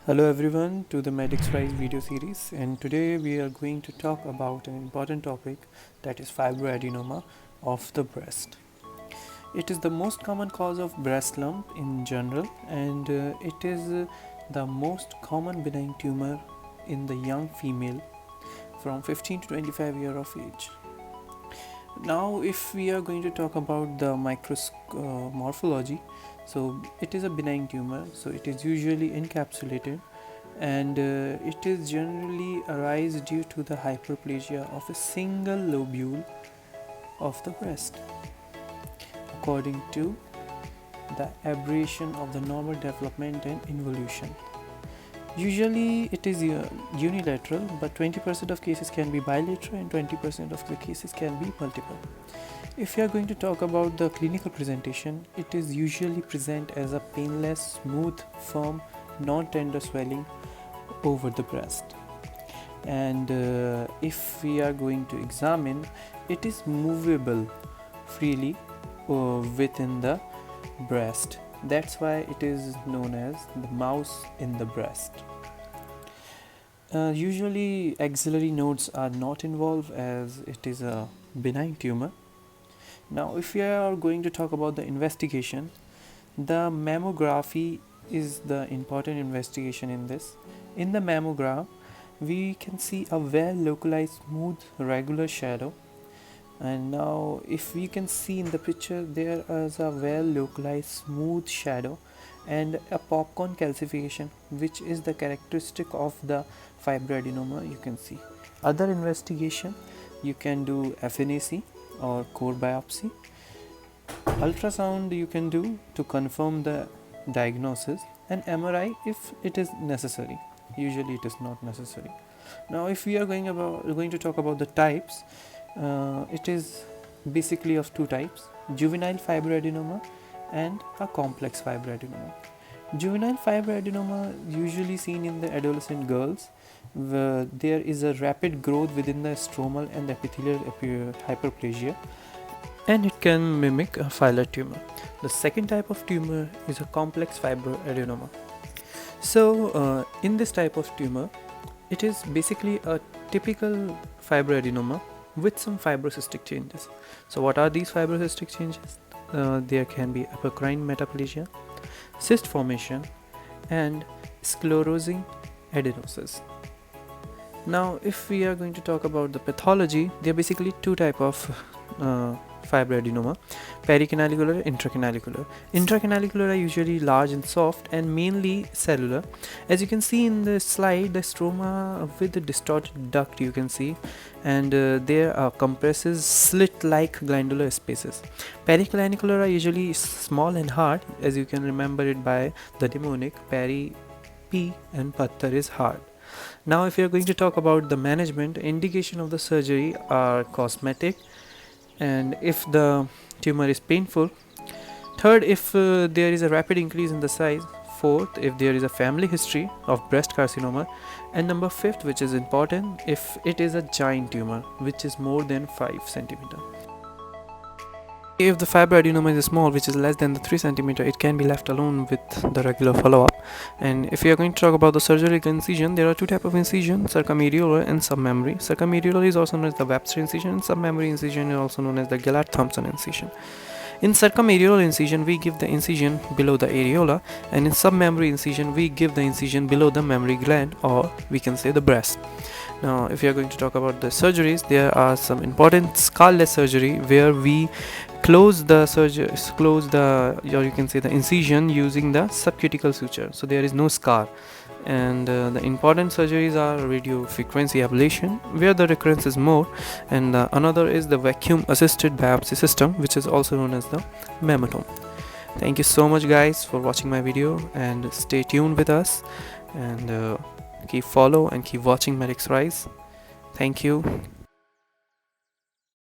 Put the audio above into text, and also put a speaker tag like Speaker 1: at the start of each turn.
Speaker 1: Hello everyone to the Medixrise video series, and today we are going to talk about an important topic, that is fibroadenoma of the breast. It is the most common cause of breast lump in general, and it is the most common benign tumor in the young female from 15 to 25 years of age. Now if we are going to talk about the morphology, so it is a benign tumor, so it is usually encapsulated, and it is generally arise due to the hyperplasia of a single lobule of the breast, according to the aberration of the normal development and involution. Usually it is unilateral, but 20% of cases can be bilateral and 20% of the cases can be multiple. If you are going to talk about the clinical presentation, it is usually present as a painless, smooth, firm, non-tender swelling over the breast. And if we are going to examine, it is movable freely within the breast. That's why it is known as the mouse in the breast. Usually axillary nodes are not involved as it is a benign tumor. Now if we are going to talk about the investigation, the mammography is the important investigation in this. In the mammogram, we can see a well localized smooth regular shadow, and now if we can see in the picture, there is a well localized smooth shadow and a popcorn calcification, which is the characteristic of the fibroadenoma. You can see other investigation, you can do FNAC or core biopsy. Ultrasound you can do to confirm the diagnosis, and MRI if it is necessary. Usually it is not necessary. Now if we are going to talk about the types, it is basically of two types: juvenile fibroadenoma and a complex fibroadenoma. Juvenile fibroadenoma usually seen in the adolescent girls, where there is a rapid growth within the stromal and epithelial hyperplasia, and it can mimic a filar tumor. The second type of tumor is a complex fibroadenoma. So in this type of tumor, it is basically a typical fibroadenoma with some fibrocystic changes. So what are these fibrocystic changes? There can be apocrine metaplasia, cyst formation, and sclerosing adenosis. Now if we are going to talk about the pathology, there are basically two type of fibroadenoma: pericanalicular, intracanalicular. Intracanalicular are usually large and soft and mainly cellular. As you can see in the slide, the stroma with the distorted duct you can see, and there are compresses slit-like glandular spaces. Periclinicular are usually small and hard, as you can remember it by the mnemonic peri, P, and pattar is hard. Now if you are going to talk about the management, indication of the surgery are cosmetic, and if the tumor is painful. Third, if there is a rapid increase in the size. Fourth, if there is a family history of breast carcinoma. And number fifth, which is important, if it is a giant tumor which is more than 5 cm. If the fibroadenoma is small, which is less than the 3 cm, it can be left alone with the regular follow-up. And if we are going to talk about the surgical incision, there are two types of incision: circummedullary and submammary. Circummedullary is also known as the Webster incision, and submammary incision is also known as the Gillard-Thompson incision. In circummedullary incision, we give the incision below the areola, and in submammary incision, we give the incision below the mammary gland, or we can say the breast. Now if we are going to talk about the surgeries, there are some important scarless surgery where we close the you can say the incision using the subcuticle suture, so there is no scar. And the important surgeries are radio frequency ablation, where the recurrence is more, and another is the vacuum assisted biopsy system, which is also known as the mammotome. Thank you so much guys for watching my video, and stay tuned with us, and keep follow and keep watching Medixrise. Thank you.